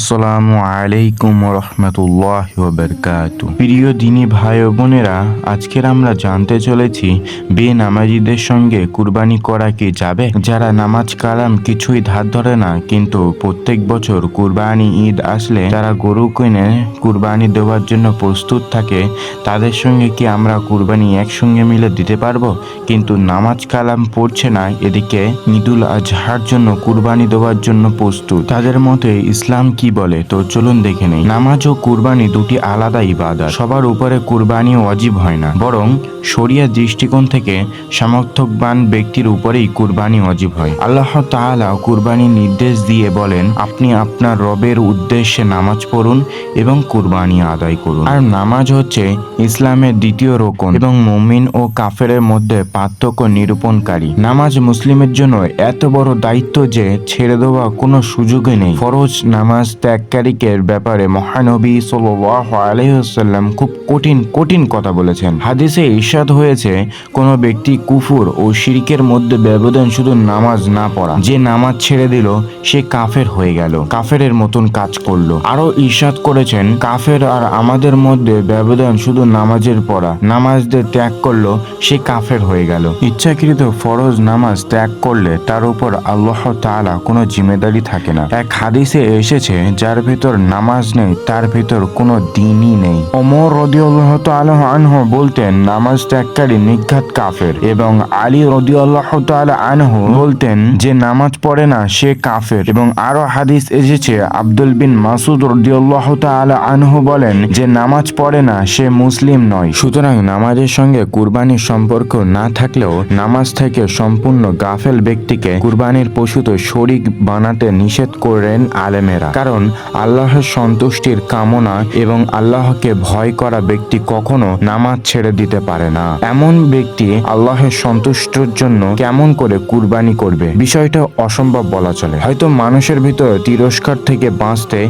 আসসালামু আলাইকুম রহমতুল্লাহি ওয়া বারাকাতুহু। প্রিয় দিনী ভাই ও বোনেরা, আজকের আমরা জানতে চলেছি বেনামাজিদের সঙ্গে কুরবানি করা কি যাবে? যারা নামাজ কালাম কিছুই ধার ধরে না, কিন্তু প্রত্যেক বছর কুরবানি ঈদ আসলে যারা গরু কিনে কুরবানি দেওয়ার জন্য প্রস্তুত থাকে, তাদের সঙ্গে কি আমরা কুরবানি একসঙ্গে মিলে দিতে পারবো? কিন্তু নামাজ কালাম পড়ছে না, এদিকে ঈদুল আজহার জন্য কুরবানি দেওয়ার জন্য প্রস্তুত। তাদের মতে ইসলাম কি বলে, তো চলুন দেখে নেই। নামাজ ও কুরবানি দুটি আলাদা ইবাদত। সবার উপরে কুরবানি ওয়াজিব হয় না, বরং শরিয়া দৃষ্টিকোণ থেকে সামর্থ্যবান ব্যক্তির উপরেই কুরবানি ওয়াজিব হয়। আল্লাহ তাআলা কুরবানি নির্দেশ দিয়ে বলেন, আপনি আপনার রবের উদ্দেশ্যে নামাজ পড়ুন এবং কুরবানি আদায় করুন। আর নামাজ হচ্ছে ইসলামের দ্বিতীয় রোকন এবং মুমিন ও কাফেরের মধ্যে পার্থক্য নিরূপণকারী। নামাজ মুসলিমের জন্য এত বড় দায়িত্ব যে ছেড়ে দেওয়া কোনো সুযোগই নেই। ফরজ নামাজ ত্যাগকারীকে ব্যাপারে মহানবী সাল্লাল্লাহু আলাইহি ওয়াসাল্লাম খুব কঠিন কথা বলেছেন। হাদিসে ইরশাদ হয়েছে, কোনো ব্যক্তি কুফর ও শিরকের মধ্যে ব্যবধান শুধু নামাজ না পড়া, যে নামাজ ছেড়ে দিল সে কাফের হয়ে গেল, কাফেরের মতন কাজ করলো। আরো ইরশাদ করেছেন, কাফের আর আমাদের মধ্যে ব্যবধান শুধু নামাজের পড়া, নামাজদের ত্যাগ করলো সে কাফের হয়ে গেল। ইচ্ছাকৃত ফরজ নামাজ ত্যাগ করলে তার উপর আল্লাহ তাআলা কোনো জিম্মেদারি থাকে না। এক হাদিসে এসেছে, যার ভিতর নামাজ নেই তার ভিতর কোনো দিনই নেই। ওমর রাদিয়াল্লাহু তাআলা আনহু বলতেন, নামাজ ত্যাগকারী নিঘাত কাফের, এবং আলী রাদিয়াল্লাহু তাআলা আনহু বলতেন, যে নামাজ পড়ে না সে কাফের। এবং আরো হাদিস এসেছে, আব্দুল বিন মাসুদ রাদিয়াল্লাহু তাআলা আনহু বলেন, যে নামাজ পড়ে না সে মুসলিম নয়। সুতরাং নামাজের সঙ্গে কুরবানির সম্পর্ক না থাকলেও নামাজ থেকে সম্পূর্ণ গাফেল ব্যক্তিকে কুরবানির পশুতে শরীক বানাতে নিষেধ করেন আলেমেরা। কারণ আল্লাহর সন্তুষ্টির কামনা এবং আল্লাহকে ভয় করা ব্যক্তি কখনো নামাজ ছেড়ে দিতে পারে না। এমন ব্যক্তি আল্লাহর সন্তুষ্টির জন্য কেমন করে কুরবানি করবে? বিষয়টা অসম্ভব বলা চলে। হয়তো মানুষের ভিতরে তিরস্কার থেকে বাঁচতে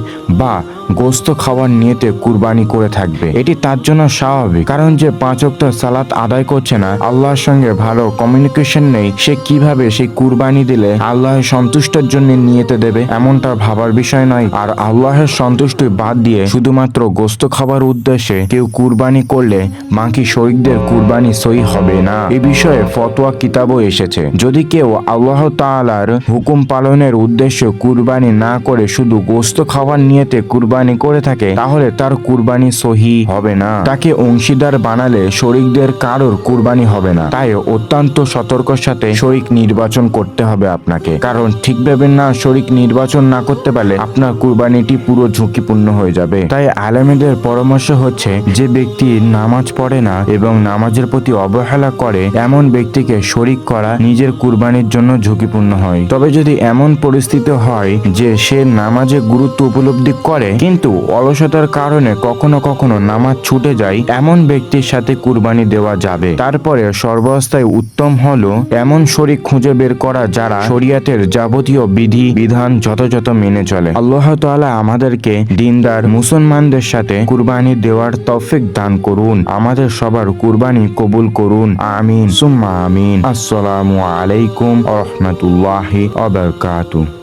বা গোস্ত খাওয়ার নিয়তে কুরবানি করে থাকবে, এটি তার জন্য স্বাভাবিক। কারণ যে 5 ওয়াক্ত সালাত আদায় করছে না, আল্লাহর সঙ্গে ভালো কমিউনিকেশন নেই, সে কিভাবে সেই কুরবানি দিলে আল্লাহর সন্তুষ্টির জন্য নিয়তে দেবে? এমনটা ভাবার বিষয় নয়। আর আল্লাহর সন্তুষ্টি বাদ দিয়ে শুধুমাত্র গোস্ত খাবার উদ্দেশ্যে কেউ কুরবানি করলে বাকি শরীকদের কুরবানি সহি হবে না, এ বিষয়ে ফতোয়া কিতাবও এসেছে। যদি কেউ আল্লাহ তাআলার হুকুম পালনের উদ্দেশ্যে কুরবানি না করে শুধু গোস্ত খাওয়ার নিয়তে কুরবানি করে থাকে, তাহলে তার কুরবানি সহি হবে না। তাকে অংশীদার বানালে শরীকদের কারোর কুরবানি হবে না। তাই অত্যন্ত সতর্কের সাথে শরীক নির্বাচন করতে হবে আপনাকে। কারণ ঠিকভাবে না শরীক নির্বাচন না করতে পারলে আপনার কুরবানিটি পুরো ঝুঁকিপূর্ণ হয়ে যাবে। তাই আলেমদের পরামর্শ হচ্ছে, যে ব্যক্তি নামাজ পড়ে না এবং নামাজের প্রতি অবহেলা করে, এমন ব্যক্তিকে শরীক করা নিজের কুরবানির জন্য ঝুঁকিপূর্ণ হয়। তবে যদি এমন পরিস্থিতি হয় যে সে নামাজে গুরুত্ব উপলব্ধি করে কিন্তু অলসতার কারণে কখনো কখনো নামাজ ছুটে যায়, এমন ব্যক্তির সাথে কুরবানি দেওয়া যাবে। তারপরে সর্বাবস্থায় উত্তম হলো এমন শরীক খুঁজে বের করা যারা শরিয়াতের যাবতীয় বিধি বিধান যথাযথ মেনে চলে। আল্লাহ তাআলা আমাদেরকে দিনদার মুসলমানদের সাথে কুরবানি দেওয়ার তৌফিক দান করুন। আমাদের সবার কুরবানি কবুল করুন, আমিন সুম্মা আমিন। আসসালামু আলাইকুম ওয়া রাহমাতুল্লাহি ওয়া বারাকাতুহু।